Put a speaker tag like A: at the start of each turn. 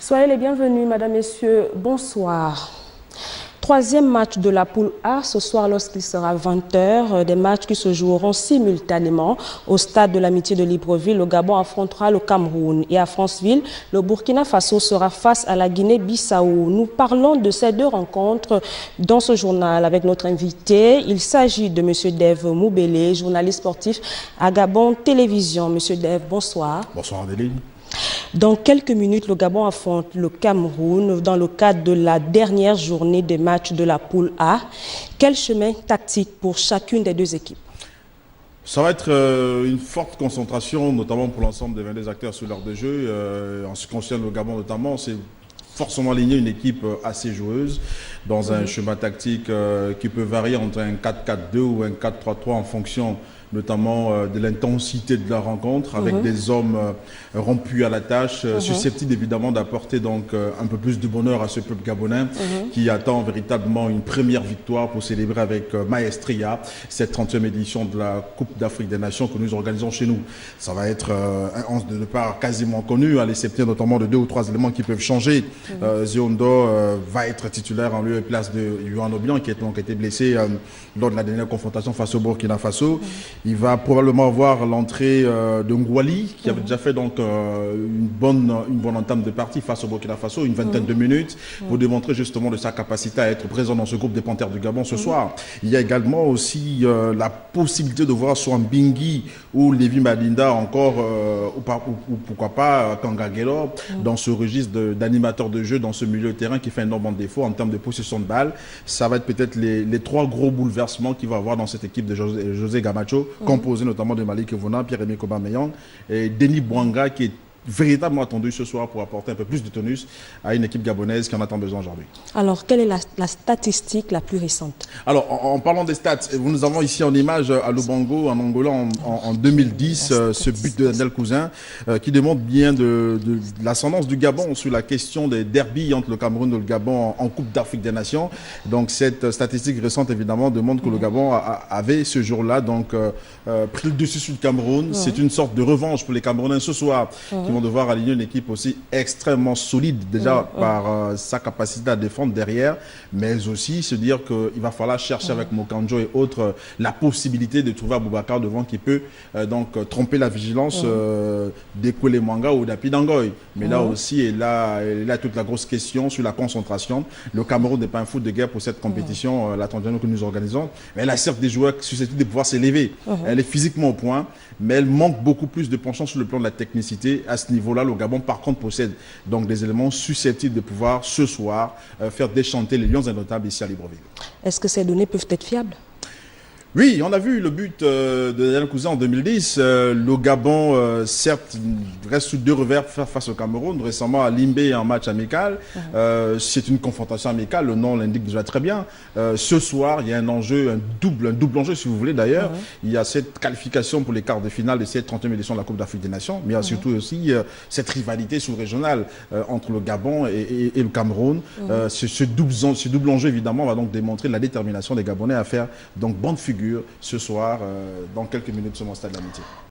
A: Soyez les bienvenus, Madame, Messieurs. Bonsoir. Troisième match de la poule A ce soir lorsqu'il sera 20h. Des matchs qui se joueront simultanément au stade de l'Amitié de Libreville. Le Gabon affrontera le Cameroun et à Franceville, le Burkina Faso sera face à la Guinée-Bissau. Nous parlons de ces deux rencontres dans ce journal avec notre invité. Il s'agit de M. Dave Moubele, journaliste sportif à Gabon Télévision. M. Dave, bonsoir.
B: Bonsoir Adélie.
A: Dans quelques minutes, le Gabon affronte le Cameroun dans le cadre de la dernière journée des matchs de la poule A. Quel chemin tactique pour chacune des deux équipes?
B: Ça va être une forte concentration, notamment pour l'ensemble des 22 acteurs sur l'heure de jeu. En ce qui concerne le Gabon notamment, c'est forcément aligner une équipe assez joueuse dans un schéma tactique qui peut varier entre un 4-4-2 ou un 4-3-3 en fonction notamment de l'intensité de la rencontre, avec des hommes rompus à la tâche, susceptibles évidemment d'apporter donc un peu plus de bonheur à ce peuple gabonais qui attend véritablement une première victoire pour célébrer avec maestria cette 30e édition de la Coupe d'Afrique des Nations que nous organisons chez nous. Ça va être un 11 de départ quasiment connu, à l'exception notamment de 2 ou 3 éléments qui peuvent changer. Ziondo va être titulaire en lieu et place de Yohan Obiang qui a donc été blessé lors de la dernière confrontation face au Burkina Faso. Il va probablement avoir l'entrée de Ngouali, qui avait déjà fait donc une bonne entame de partie face au Burkina Faso, une vingtaine de minutes, pour démontrer justement de sa capacité à être présent dans ce groupe des Panthères du Gabon ce soir. Il y a également aussi la possibilité de voir soit Mbingui ou Lévi Madinda encore, ou pourquoi pas Kangagelo, dans ce registre d'animateur de jeu, dans ce milieu de terrain qui fait énormément de défauts en termes de possession de balle. Ça va être peut-être les 3 gros bouleversements qu'il va avoir dans cette équipe de José Gamacho, composé notamment de Malik Evona, Pierre-Emerick Aubameyang et Denis Bouanga qui est véritablement attendu ce soir pour apporter un peu plus de tonus à une équipe gabonaise qui en a tant besoin aujourd'hui.
A: Alors, quelle est la statistique la plus récente? Alors,
B: en parlant des stats, nous avons ici en image à Lubango, en Angola, en 2010, ce but de Daniel Cousin qui démontre bien de l'ascendance du Gabon sur la question des derbies entre le Cameroun et le Gabon en Coupe d'Afrique des Nations. Donc, cette statistique récente, évidemment, démontre que le Gabon avait ce jour-là donc pris le dessus sur le Cameroun. C'est une sorte de revanche pour les Camerounais ce soir, qui vont devoir aligner une équipe aussi extrêmement solide, déjà par sa capacité à défendre derrière, mais aussi se dire qu'il va falloir chercher avec Mokanjo et autres la possibilité de trouver Aboubacar devant qui peut donc tromper la vigilance d'Ekwele Mwanga ou d'Api Dangoy. Mais là aussi, et là toute la grosse question sur la concentration. Le Cameroun n'est pas un foot de guerre pour cette compétition, la 31e que nous organisons, mais elle a certes des joueurs susceptibles de pouvoir s'élever. Elle est physiquement au point, mais elle manque beaucoup plus de penchant sur le plan de la technicité. À ce niveau-là, le Gabon, par contre, possède donc des éléments susceptibles de pouvoir, ce soir, faire déchanter les Lions indomptables ici à Libreville.
A: Est-ce que ces données peuvent être fiables?
B: Oui, on a vu le but de Daniel Cousin en 2010. Le Gabon, certes, reste sous 2 revers face au Cameroun. Récemment, à Limbé, en match amical. C'est une confrontation amicale, le nom l'indique déjà très bien. Ce soir, il y a un enjeu, un double enjeu, si vous voulez d'ailleurs. Il y a cette qualification pour les quarts de finale de cette 30e édition de la Coupe d'Afrique des Nations, mais il y a surtout aussi cette rivalité sous-régionale entre le Gabon et le Cameroun. Ce double enjeu, évidemment, va donc démontrer la détermination des Gabonais à faire donc bonne figure ce soir, dans quelques minutes sur mon stade de l'Amitié.